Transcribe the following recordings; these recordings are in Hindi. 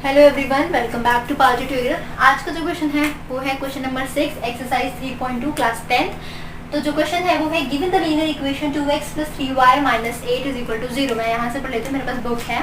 Hello everyone, welcome back to power tutorial. आज का जो क्वेश्चन है वो है question number 6 exercise 3.2 class 10th। तो जो क्वेश्चन है वो है given the linear equation 2x + 3y - 8 = 0। मैं यहाँ से पढ़ लेती हूँ, मेरे पास बुक है।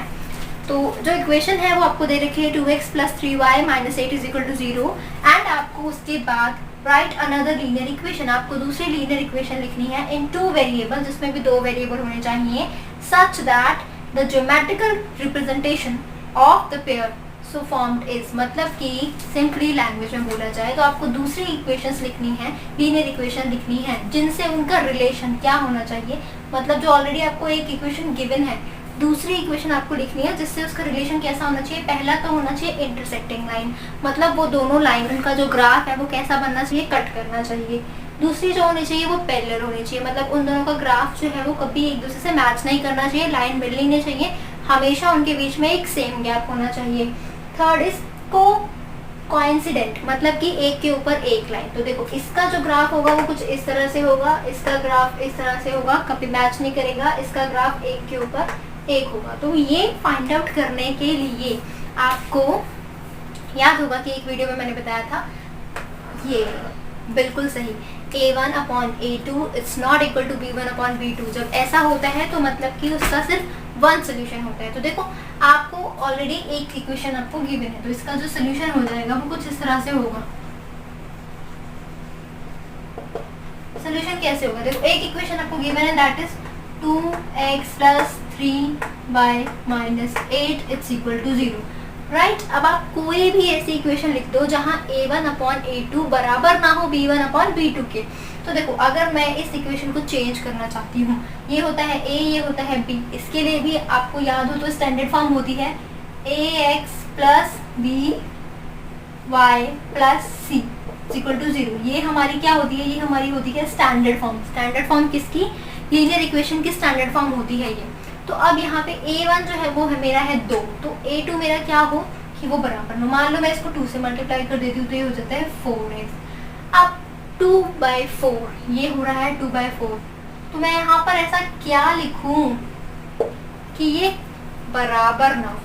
तो जो इक्वेशन है वो आपको दे रखी है 2x + 3y - 8 = 0 एंड आपको उसके बाद राइट अनदर लीनियर इक्वेशन, आपको दूसरी लीनियर इक्वेशन लिखनी है इन 2 वेरिएबल, जिसमें भी 2 वेरिएबल होने चाहिए, such that the geometrical representation of the pair so formed is. मतलब कि सिंपली लैंग्वेज में बोला जाए तो आपको दूसरी इक्वेशंस लिखनी है, लीनियर इक्वेशन लिखनी है, जिनसे उनका रिलेशन क्या होना चाहिए। मतलब जो ऑलरेडी आपको एक इक्वेशन गिवन है, दूसरी इक्वेशन आपको लिखनी है जिससे उसका रिलेशन कैसा होना चाहिए। पहला तो होना चाहिए इंटरसेक्टिंग लाइन, मतलब वो दोनों लाइन, उनका जो ग्राफ है वो कैसा बनना चाहिए, कट करना चाहिए। दूसरी जो होनी चाहिए वो पैरेलल होनी चाहिए, मतलब उन दोनों का ग्राफ जो है वो कभी एक दूसरे से मैच नहीं करना चाहिए, लाइन मिलनी नहीं चाहिए, हमेशा उनके बीच में एक सेम गैप होना चाहिए। थर्ड इज कोइंसिडेंट, मतलब कि एक के ऊपर एक लाइन। तो देखो इसका जो ग्राफ होगा वो कुछ इस तरह से होगा, इसका ग्राफ इस तरह से होगा, कभी मैच नहीं करेगा, इसका ग्राफ एक के ऊपर एक होगा। तो ये फाइंड आउट करने के लिए आपको याद होगा कि एक वीडियो में मैंने बताया था, ये बिल्कुल सही, a1/a2 it's not equal to b1/b2। जब ऐसा होता है तो मतलब कि उसका सिर्फ वन सोल्यूशन होता है। तो देखो आपको ऑलरेडी एक इक्वेशन आपको गिवन है, तो इसका जो सोल्यूशन हो जाएगा वो कुछ इस तरह से होगा। सोल्यूशन कैसे होगा, देखो एक इक्वेशन आपको गिवन है, that is 2x + 3y - 8 = 0। Right, अब आप कोई भी ऐसी इक्वेशन लिख दो जहां a1/a2 बराबर ना हो b1/b2 के। तो देखो अगर मैं इस इक्वेशन को चेंज करना चाहती हूँ, ये होता है a, ये होता है b, इसके लिए भी आपको याद हो तो स्टैंडर्ड फॉर्म होती है ax + by + c = 0। ये हमारी क्या होती है, ये हमारी होती है स्टैंडर्ड फॉर्म। स्टैंडर्ड फॉर्म किसकी, लीनियर इक्वेशन की स्टैंडर्ड फॉर्म होती है ये। तो अब यहाँ पे a1 जो है वो है मेरा है 2, तो a2 मेरा क्या हो कि वो बराबर हो। मान लो मैं इसको 2 से मल्टीप्लाई कर देती हूँ तो ये हो जाता है 4x। अब 2/4 ये हो रहा है 2/4, तो मैं यहाँ पर ऐसा क्या लिखूं कि ये बराबर ना हो।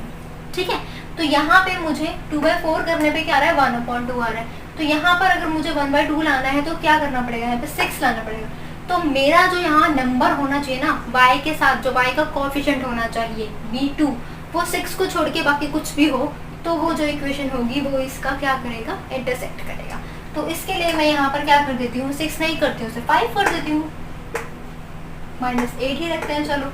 ठीक है, तो यहाँ पे मुझे 2/4 करने पे क्या आ रहा है, 1/2 आ रहा है। तो यहाँ पर अगर मुझे 1/2 लाना है तो क्या करना पड़ेगा, यहाँ पे 6 लाना पड़ेगा। तो मेरा जो यहाँ नंबर होना चाहिए ना y के साथ, जो y का कोएफिशिएंट होना चाहिए b2, वो 6 को छोड़ के बाकी कुछ भी हो, तो वो जो इक्वेशन होगी वो इसका क्या करेगा, इंटरसेक्ट करेगा। तो इसके लिए मैं यहाँ पर क्या कर देती हूँ, 6 नहीं करती हूँ, 5 कर देती हूँ, -8 ही रखते हैं, चलो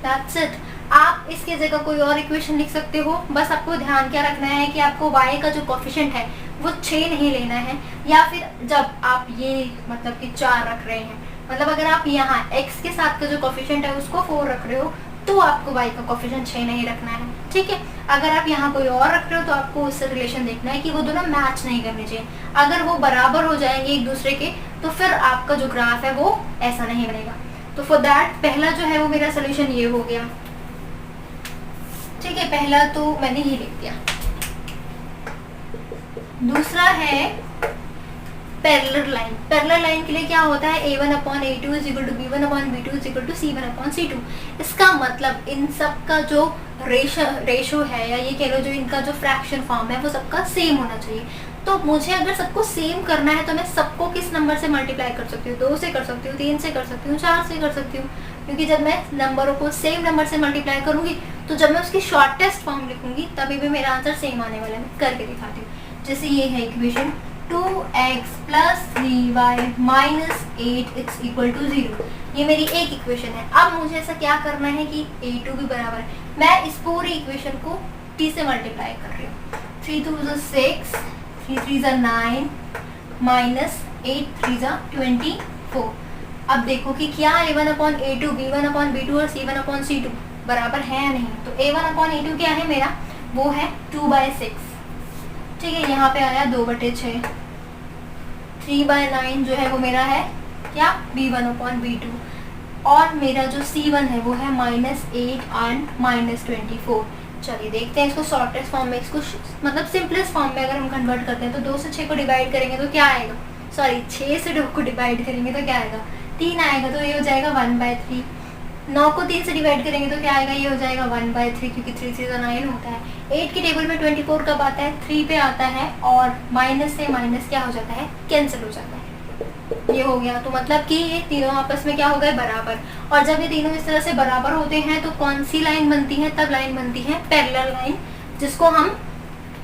दैट्स इट। आप इसके जगह कोई और इक्वेशन लिख सकते हो, बस आपको ध्यान क्या रखना है कि आपको y का जो कोएफिशिएंट है वो 6 नहीं लेना है, या फिर जब आप ये मतलब कि 4 रख रहे हैं, मतलब अगर आप यहाँ x के साथ का जो कोएफिशिएंट है उसको 4 रख रहे हो तो आपको y का कोएफिशिएंट 6 नहीं रखना है। ठीक है, अगर आप यहाँ कोई और रख रहे हो तो आपको उससे रिलेशन देखना है कि वो दोनों मैच नहीं करने चाहिए। अगर वो बराबर हो जाएंगे एक दूसरे के तो फिर आपका जो ग्राफ है वो ऐसा नहीं बनेगा। तो फॉर दैट पहला जो है वो मेरा सोल्यूशन ये हो गया। ठीक है, पहला तो मैंने ही लिख दिया। दूसरा है पैरेलल लाइन। पैरेलल लाइन के लिए क्या होता है, a1/a2 = b1/b2 = c1/c2। इसका मतलब इन सब का जो रेशो है, या ये कह लो जो इनका जो फ्रैक्शन फॉर्म है वो सबका सेम होना चाहिए। तो मुझे अगर सबको सेम करना है तो मैं सबको किस नंबर से मल्टीप्लाई कर सकती हूँ, 2 से कर सकती हूँ, 3 से कर सकती हूँ, 4 से कर सकती हूँ, क्योंकि जब मैं नंबरों को सेम नंबर से मल्टीप्लाई करूंगी तो जब मैं उसकी शॉर्टेस्ट फॉर्म लिखूंगी तभी भी मेरा आंसर सेम आने वाला है। मैं करके दिखाती हूँ। जैसे ये है इक्वेशन 2x + 3y - 8 = 0। ये मेरी एक इक्वेशन है। अब मुझे ऐसा क्या करना है कि a2 भी बराबर है, मैं इस पूरी इक्वेशन को t से मल्टीप्लाई कर रही हूँ। 3 2 6, 3 3 9, -8 3 24। अब देखो कि क्या a1/a2, b1/b2 और c1/c2 बराबर है या नहीं। तो a1/a2 क्या है मेरा, वो है 2/6। ठीक है, यहाँ पे आया 2/6। 3/9 जो है वो मेरा है क्या, b1/b2, और मेरा जो c1 है वो है -8 और -24। चलिए देखते हैं इसको शॉर्टेस्ट फॉर्म में, इसको मतलब सिंपलेस्ट फॉर्म में अगर हम कन्वर्ट करते हैं तो 2 से 6 को डिवाइड करेंगे तो क्या आएगा, सॉरी 6 से 2 को डिवाइड करेंगे तो क्या आएगा, 3 आएगा। तो ये हो जाएगा 1/3 9 को 3 से डिवाइड करेंगे तो क्या आएगा, ये हो जाएगा 1/3 क्योंकि 3 से 9 होता है। 8 के टेबल में 24 कब आता है, 3 पे आता है और माइनस से माइनस क्या हो जाता है, कैंसिल हो जाता है। ये हो गया, तो मतलब कि ये तीनों आपस में क्या हो गए, बराबर। और जब ये तीनों इस तरह से बराबर होते हैं तो कौन सी लाइन बनती है, तब लाइन बनती है पैरेलल लाइन, जिसको हम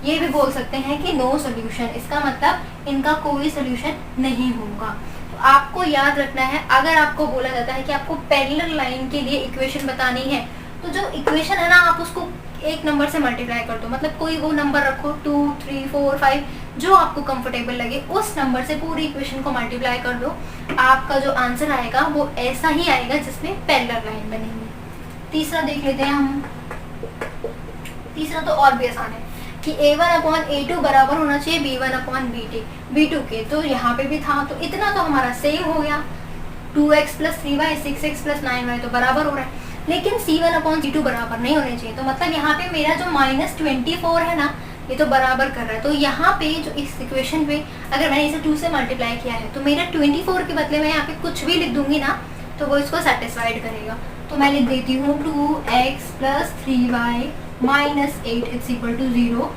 ये भी बोल सकते हैं कि नो सोल्यूशन। इसका मतलब इनका कोई सोल्यूशन नहीं होगा। तो आपको याद रखना है, अगर आपको बोला जाता है कि आपको पैरेलल लाइन के लिए इक्वेशन बतानी है, तो जो इक्वेशन है ना, आप उसको एक नंबर से मल्टीप्लाई कर दो। मतलब कोई वो नंबर रखो, 2, 3, 4, 5, जो आपको कंफर्टेबल लगे उस नंबर से पूरी इक्वेशन को मल्टीप्लाई कर दो। आपका जो आंसर आएगा वो ऐसा ही आएगा जिसमें पैरेलल लाइन बनेगी। तीसरा देख लेते हैं हम। तीसरा तो और भी आसान है कि A1/A2 बराबर होना चाहिए B1/B2 के। तो यहाँ पे भी था, तो इतना तो हमारा सेम हो गया। 2x + 3y 6x + 9y तो बराबर हो रहा है, लेकिन C1/C2 बराबर नहीं होने चाहिए। तो मतलब यहाँ पे मेरा जो -24 है ना, ये तो बराबर कर रहा है। तो यहाँ पे जो इस इक्वेशन पे अगर मैंने इसे 2 से मल्टीप्लाई किया है तो मेरा 24 के बदले में यहाँ पे कुछ भी लिख दूंगी ना, तो वो इसको सेटिस्फाइड करेगा। तो मैं लिख देती हूँ 2x + 3y - 8 = 0।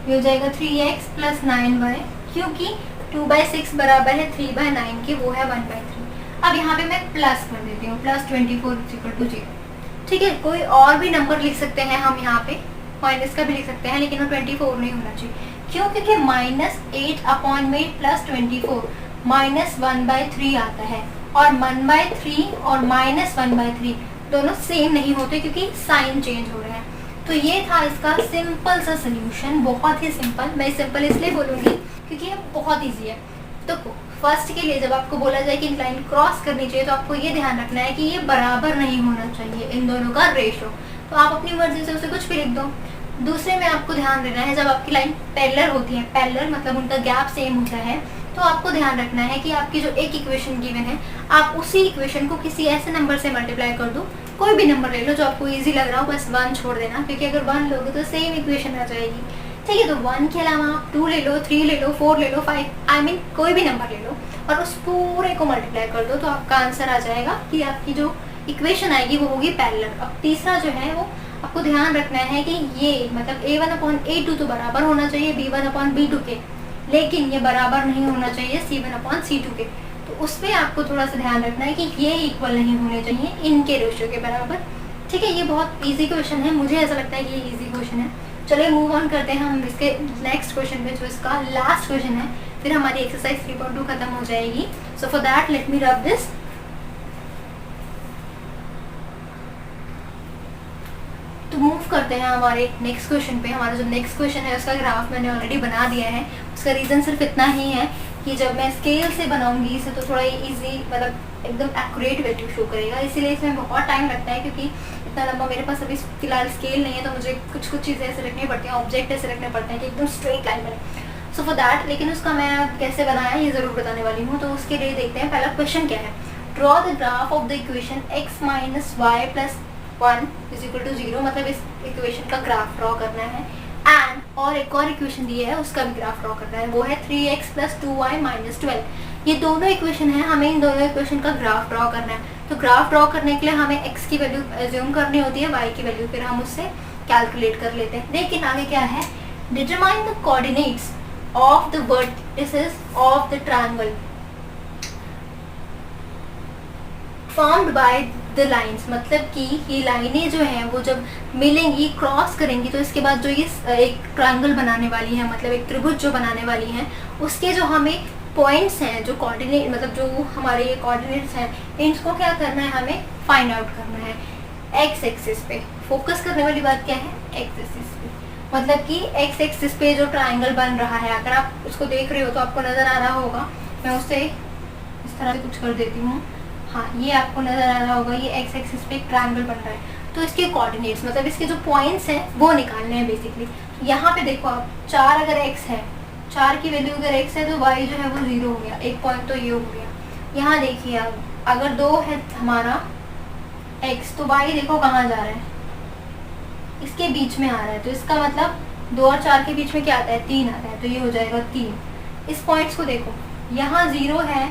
ये हो जाएगा 3x + 9y, क्योंकि 2/6 बराबर है 3/9 के, वो है 1/3। अब यहाँ पे मैं प्लस कर देती हूँ, +24 = 0। ठीक है, कोई और भी नंबर लिख सकते हैं हम यहाँ पे, माइनस का भी लिख सकते हैं, लेकिन वो 24 नहीं होना चाहिए। क्यों? क्योंकि -8/8 + 24 -1/3 आता है, और 1/3 और -1/3 दोनों सेम नहीं होते क्योंकि साइन चेंज हो रहे हैं। तो ये था इसका सिंपल सा सोल्यूशन, बहुत ही सिंपल। मैं सिंपल इसलिए बोलूँगी क्योंकि ये बहुत ईजी है। तो फर्स्ट के लिए जब आपको बोला जाए कि लाइन क्रॉस करनी चाहिए, तो आपको ये ध्यान रखना है कि ये बराबर नहीं होना चाहिए इन दोनों का रेशो। तो आप अपनी मर्जी से उसे कुछ भी लिख दो। दूसरे में आपको ध्यान देना है, जब आपकी लाइन पैरेलल होती है, पैरेलल मतलब उनका गैप सेम होता है, तो आपको ध्यान रखना है कि आपकी जो एक इक्वेशन गिवन है, आप उसी इक्वेशन को किसी ऐसे नंबर से मल्टीप्लाई कर दो। कोई भी नंबर ले लो जो आपको इजी लग रहा हो, बस 1 छोड़ देना, क्योंकि अगर 1 लोगे तो सेम इक्वेशन आ जाएगी। ठीक है, तो 1 के अलावा आप 2 ले लो, 3 ले लो, 4 ले लो, 5, आई मीन कोई भी नंबर ले लो और उस पूरे को मल्टीप्लाई कर दो, तो आपका आंसर आ जाएगा कि आपकी जो इक्वेशन आएगी वो होगी पैरेलल। अब तीसरा जो है वो आपको ध्यान रखना है कि ये मतलब A1/A2 तो बराबर होना चाहिए B1/B2 के, लेकिन ये बराबर नहीं होना चाहिए C1/C2 के। तो उस पर आपको थोड़ा सा ध्यान रखना है कि ये इक्वल नहीं होने चाहिए इनके रेशियो के बराबर। ठीक है, ये बहुत इजी क्वेश्चन है, मुझे ऐसा लगता है कि ये इजी क्वेश्चन है। चलिए मूव ऑन करते हैं हम इसके नेक्स्ट क्वेश्चन पे, जो इसका लास्ट क्वेश्चन है, फिर हमारी एक्सरसाइज 3.2 खत्म हो जाएगी। सो for that let me rub this. तो मूव करते हैं हमारे नेक्स्ट क्वेश्चन पे। हमारा जो नेक्स्ट क्वेश्चन है उसका ग्राफ मैंने ऑलरेडी बना दिया है। उसका रीज़न सिर्फ इतना ही है कि जब मैं स्केल से बनाऊंगी इसे तो थोड़ा इजी, मतलब एकदम एक्यूरेट वैल्यू शो करेगा, इसीलिए इसमें बहुत टाइम लगता है, क्योंकि इतना लंबा मेरे पास अभी फिलहाल स्केल नहीं है। तो मुझे कुछ चीज़ें ऐसे रखनी पड़ती हैं, ऑब्जेक्ट ऐसे रखने पड़ते हैं कि एकदम स्ट्रेट लाइन बने। सो फॉर दैट, लेकिन उसका मैं कैसे बनाया ये ज़रूर बताने वाली हूँ। तो उसके लिए देखते हैं पहला क्वेश्चन क्या है। Draw the graph of the equation x - y + 1 = 0, मतलब इस इक्वेशन का ग्राफ ड्रॉ करना है। एंड और एक और इक्वेशन दी है, उसका भी ग्राफ ड्रॉ करना है, वो है 3x + 2y - 12। ये दोनों इक्वेशन है, हमें इन दोनों इक्वेशन का ग्राफ ड्रॉ करना है। तो ग्राफ ड्रॉ करने के लिए हमें x की वैल्यू एज्यूम करनी होती है, y की वैल्यू फिर हम उससे कैलकुलेट कर लेते हैं। लेकिन आगे क्या है, determine the coordinates of the vertices of the triangle formed by the lines. मतलब कि ये लाइनें जो हैं वो जब मिलेंगी, क्रॉस करेंगी, तो इसके बाद जो ये एक ट्रायंगल बनाने वाली है, मतलब एक त्रिभुज जो बनाने वाली है, उसके जो हमें पॉइंट्स हैं, जो कोऑर्डिनेट मतलब जो हमारे ये कोऑर्डिनेट्स हैं, इनको क्या करना है, हमें फाइंड आउट करना है। एक्स एक्सिस पे फोकस करने वाली बात क्या है, एक्स एक्सिस पे, मतलब कि एक्स एक्सिस पे जो ट्रायंगल बन रहा है, अगर आप उसको देख रहे हो तो आपको नज़र आ रहा होगा। मैं उसे इस तरह से कुछ कर देती हूँ। हाँ, ये आपको नज़र आ रहा होगा, ये एक्स एक्सिस पे एक ट्रायंगल बन रहा है। तो इसके कोऑर्डिनेट्स मतलब इसके जो पॉइंट्स हैं वो निकालने हैं बेसिकली। यहाँ पे देखो आप, 4 अगर x है, 4 की वैल्यू अगर x है तो y जो है वो 0 हो गया, एक पॉइंट तो ये हो गया। यहाँ देखिए आप, अगर 2 है हमारा x, तो y देखो कहाँ जा रहा है, इसके बीच में आ रहा है। तो इसका मतलब 2 और 4 के बीच में क्या आता है, 3 आता है, तो ये हो जाएगा 3। इस पॉइंट्स को देखो, यहाँ 0 है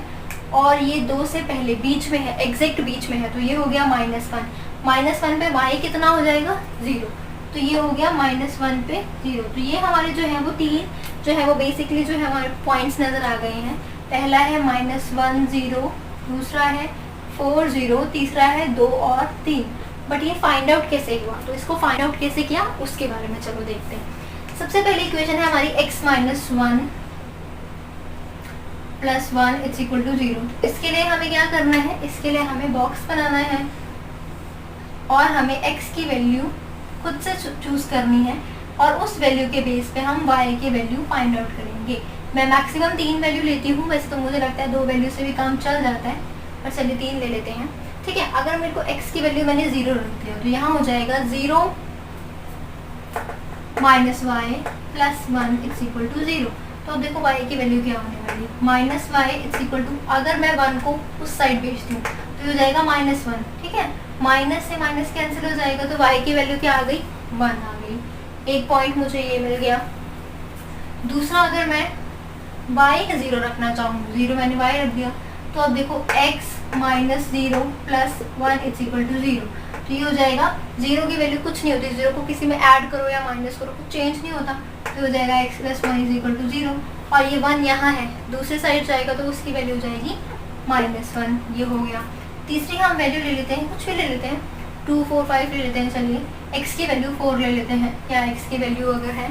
और ये 2 से पहले बीच में है, एग्जैक्ट बीच में है, तो ये हो गया -1। -1 पे y कितना हो जाएगा 0, तो ये हो गया -1 पे 0। तो ये हमारे जो है वो तीन जो है वो बेसिकली जो है हमारे पॉइंट्स नज़र आ गए हैं। पहला है -1 0, दूसरा है 4 0, तीसरा है 2 और 3। बट ये फाइंड आउट कैसे हुआ, तो इसको फाइंड आउट कैसे किया उसके बारे में चलो देखते हैं। सबसे पहली इक्वेशन है हमारी x - 1 + 1 = 0। इसके लिए हमें क्या करना है, इसके लिए हमें बॉक्स बनाना है और हमें x की वैल्यू खुद से चूज़ करनी है और उस वैल्यू के बेस पे हम y की वैल्यू फाइंड आउट करेंगे। मैं मैक्सिमम 3 वैल्यू लेती हूँ, वैसे तो मुझे लगता है 2 वैल्यू से भी काम चल जाता है, पर चलिए 3 ले लेते हैं। ठीक है, अगर मेरे को x की वैल्यू मैंने 0 रख दिया तो यहाँ हो जाएगा 0 - y + 1 = 0। तो अब देखो y की वैल्यू क्या होने वाली, -y = अगर मैं 1 को उस साइड भेजती हूँ तो हो जाएगा -1। ठीक है, माइनस से माइनस कैंसिल हो जाएगा तो y की वैल्यू क्या आ गई 1 आ गई। एक पॉइंट मुझे ये मिल गया। दूसरा, अगर मैं y का 0 रखना चाहूँ, 0 मैंने y रख दिया, तो अब देखो x - 0 + 1 = 0। तो ये हो जाएगा 0 की वैल्यू कुछ नहीं होती, 0 को किसी में ऐड करो या माइनस करो कुछ चेंज नहीं होता, तो हो जाएगा x + 1 = 0। और ये 1 यहाँ है, दूसरे साइड जाएगा तो उसकी वैल्यू हो जाएगी -1। ये हो गया। तीसरी हम वैल्यू ले लेते हैं, कुछ भी ले लेते हैं, 2 4 5 ले लेते हैं। चलिए x की वैल्यू 4 ले लेते हैं, या x की वैल्यू अगर है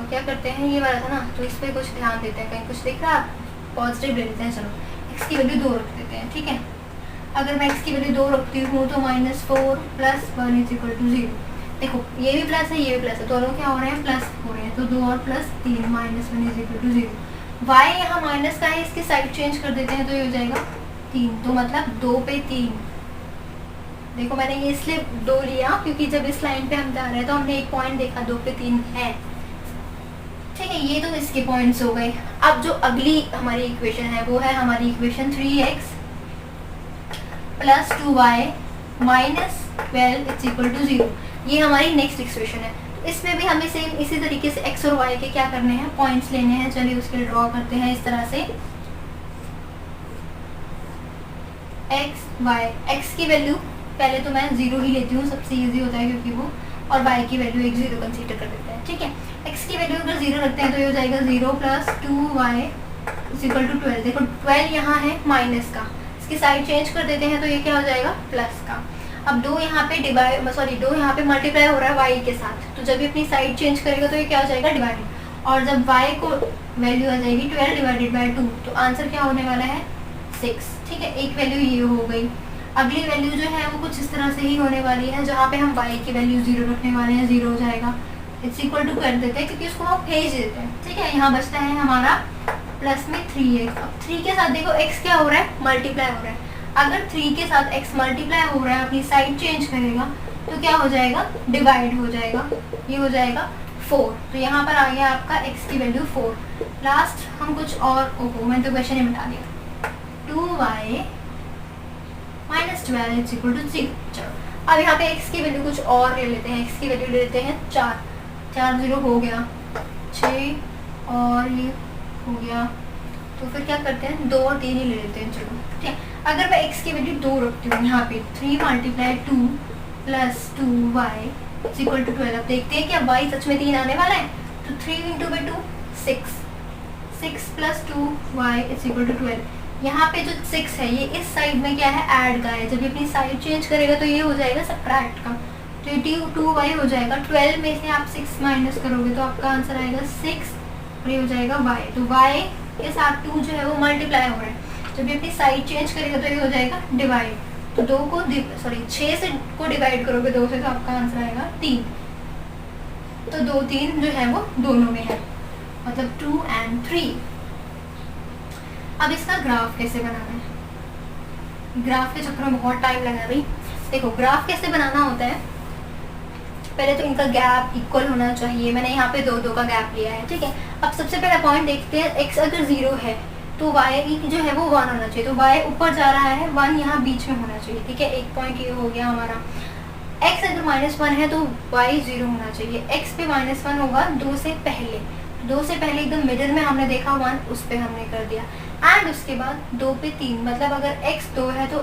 क्या करते हैं, ये वाला था ना, तो इस पर कुछ ध्यान देते हैं, कहीं कुछ दिख रहा है, पॉजिटिव ले लेते हैं। चलो x की वैल्यू 2 रख देते हैं। ठीक है, अगर मैं x की वैल्यू 2 रखती हूँ तो -4 + 1 = 0। देखो ये भी प्लस है, ये भी प्लस है, दोनों क्या हो रहे हैं प्लस हो रहे हैं, तो 2 और +3 -1 = 0। y यहाँ माइनस का है, इसकी साइड चेंज कर देते हैं तो ये हो जाएगा 3, तो मतलब 2 पे 3। देखो मैंने ये इसलिए 2 लिया क्योंकि जब इस लाइन पे हम जा रहे हैं तो हमने एक पॉइंट देखा 2 पे 3 है। ठीक है, ये तो इसके पॉइंट्स हो गए। अब जो अगली हमारी इक्वेशन है वो है हमारी इक्वेशन 3x + 2y - 12 = 0। ये हमारी नेक्स्ट इक्वेशन है। इसमें भी हमें सेम इसी तरीके से x और y के क्या करने हैं, पॉइंट्स लेने हैं। चलिए उसके लिए ड्रॉ करते हैं इस तरह से। x की वैल्यू पहले तो मैं 0 ही लेती हूँ, सबसे इजी होता है क्योंकि वो, और y की वैल्यू 0 कंसीडर कर देते हैं। ठीक है, x की वैल्यू अगर 0 रखते हैं तो ये हो जाएगा 0 + 2y = 12। देखो 12 यहाँ है माइनस का, इसकी साइड चेंज कर देते हैं तो ये क्या हो जाएगा प्लस का। अब 2 यहाँ पे 2 यहाँ पे मल्टीप्लाई हो रहा है y के साथ, तो जब ये अपनी साइड चेंज करेगा तो ये क्या हो जाएगा डिवाइडेड, और जब y को वैल्यू आ जाएगी 12 / 2, तो आंसर क्या होने वाला है 6। ठीक है, एक वैल्यू ये हो गई। अगली वैल्यू जो है वो कुछ इस तरह से ही होने वाली है, जहाँ पे हम y की वैल्यू 0 रखने वाले हैं, 0 हो जाएगा, = कर देते हैं क्योंकि उसको हम भेज देते हैं। ठीक है, यहाँ बचता है हमारा प्लस में 3x। अब 3 के साथ देखो x क्या हो रहा है, मल्टीप्लाई हो रहा है। अगर 3 के साथ x मल्टीप्लाई हो रहा है, अपनी साइड चेंज करेगा तो क्या हो जाएगा डिवाइड हो जाएगा, ये हो जाएगा 4। तो यहाँ पर आ गया आपका x की वैल्यू 4। लास्ट हम कुछ और, ओहो मैंने तो क्वेश्चन ही मिटा दिया, 2y - 12 = 0। चलो अब यहाँ पे x की वैल्यू कुछ और ले लेते हैं, x की वैल्यू ले लेते हैं 4, 4 0 हो गया, 6 और ये हो गया, तो फिर क्या करते हैं 2 और 3 ही ले लेते हैं। चलो ठीक है, अगर मैं x की वैल्यू 2 रखती हूँ यहाँ पे, 3 × 2 + 2y = 12। अब देखते हैं क्या y सच में 3 आने वाला है, तो 3 × 2 6, 6 + 2y = 12। यहाँ पे जो 6 है ये इस साइड में क्या है ऐड का है, जब ये अपनी साइड चेंज करेगा तो ये हो जाएगा सब्ट्रैक्ट का, तो ये 2y हो जाएगा। 12 में से आप 6 माइनस करोगे तो आपका आंसर आएगा 6, और ये हो जाएगा y। तो y के साथ 2 जो है वो मल्टीप्लाई हो रहा है, जब ये अपनी साइड चेंज करेगा तो ये हो जाएगा डिवाइड, तो 2 को 6 से को डिवाइड करोगे 2 से तो आपका आंसर आएगा 3। तो 2 3 जो है वो दोनों में है, मतलब 2 और 3। अब इसका ग्राफ कैसे बनाना है, ग्राफ के चक्कर में बहुत टाइम लगा भाई। देखो ग्राफ कैसे बनाना होता है, पहले तो इनका गैप इक्वल होना चाहिए, मैंने यहाँ पे 2 2 का गैप लिया है। ठीक है, अब सबसे पहला पॉइंट देखते हैं, x अगर 0 है तो y जो है वो 1 होना चाहिए, तो y ऊपर जा रहा है, 1 यहाँ बीच में होना चाहिए। ठीक है, एक पॉइंट ये हो गया हमारा। x अगर -1 है तो y 0 होना चाहिए, x पे -1 होगा 2 से पहले, 2 से पहले एकदम मिडिल में हमने देखा 1, उस पर हमने कर दिया, एंड उसके बाद 2 पे 3, मतलब अगर x 2 है तो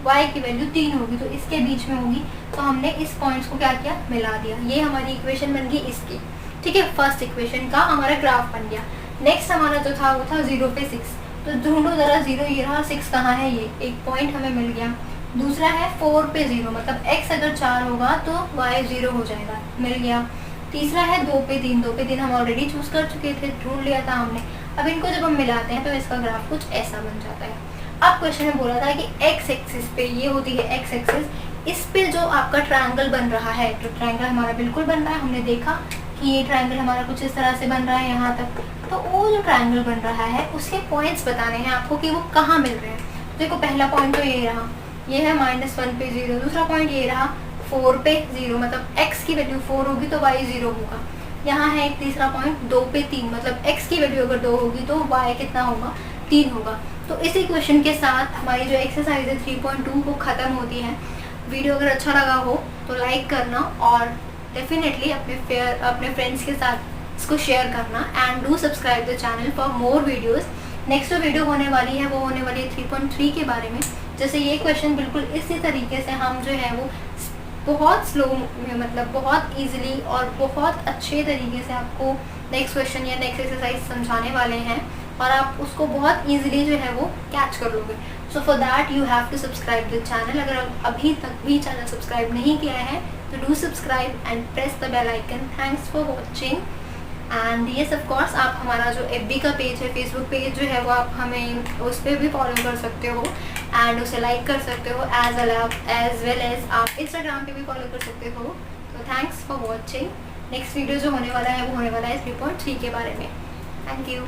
y की वैल्यू 3 होगी तो इसके बीच में होगी, तो हमने इस पॉइंट्स को क्या किया, मिला दिया। ये हमारी इक्वेशन बन गई इसकी, ठीक है। फर्स्ट इक्वेशन का हमारा ग्राफ बन गया। नेक्स्ट हमारा जो था वो था 0 पे 6, तो ढूंढो ज़रा 0 ये रहा, 6 कहाँ है, ये एक पॉइंट हमें मिल गया। दूसरा है 4 पे 0, मतलब x अगर 4 होगा तो y 0 हो जाएगा, मिल गया। तीसरा है 2 पे 3, 2 पे 3 हम ऑलरेडी चूज़ कर चुके थे, ढूंढ लिया था हमने। अब इनको जब हम मिलाते हैं तो इसका ग्राफ कुछ ऐसा बन जाता है। अब क्वेश्चन में बोला था कि x एक्सिस पे, ये होती है x एक्सिस, इस पे जो आपका ट्रायंगल बन रहा है, तो ट्रायंगल हमारा बिल्कुल बन रहा है, हमने देखा कि ये ट्रायंगल हमारा कुछ इस तरह से बन रहा है यहाँ तक। तो वो जो ट्रायंगल बन रहा है उसके पॉइंट्स बताने हैं आपको कि वो कहाँ मिल रहे हैं। तो देखो पहला पॉइंट तो ये रहा, ये है -1 पे 0। दूसरा पॉइंट ये रहा 4 पे 0, मतलब x की वैल्यू 4 होगी तो y 0 होगा। यहाँ है एक तीसरा पॉइंट 2 पे 3, मतलब x की वैल्यू अगर 2 होगी तो y कितना होगा, 3 होगा। तो इसी क्वेश्चन के साथ हमारी जो एक्सरसाइज है 3.2 वो ख़त्म होती है। वीडियो अगर अच्छा लगा हो तो लाइक करना और डेफिनेटली अपने फ्रेंड्स के साथ इसको शेयर करना, and do subscribe the channel for more videos. Next जो वीडियो होने वाली है वो होने वाली है 3.3 के बारे में। जैसे ये क्वेश्चन बिल्कुल इसी तरीके से हम जो है वो बहुत स्लो में, मतलब बहुत इजीली और बहुत अच्छे तरीके से आपको नेक्स्ट क्वेश्चन या नेक्स्ट एक्सरसाइज समझाने वाले हैं, और आप उसको बहुत इजीली जो है वो कैच कर लोगे। So for that you have to subscribe the channel. अगर अभी तक भी चैनल सब्सक्राइब नहीं किया है तो do subscribe and press the bell icon. Thanks for watching. And yes of course आप हमारा जो FB का पेज है, फेसबुक पेज जो है वो आप हमें उस पर भी फॉलो कर सकते हो एंड उसे लाइक कर सकते हो, एज वेल एज आप इंस्टाग्राम पे भी फॉलो कर सकते हो। तो thanks for watching. Next video जो होने वाला है वो होने वाला है 3.3 के बारे में। Thank you.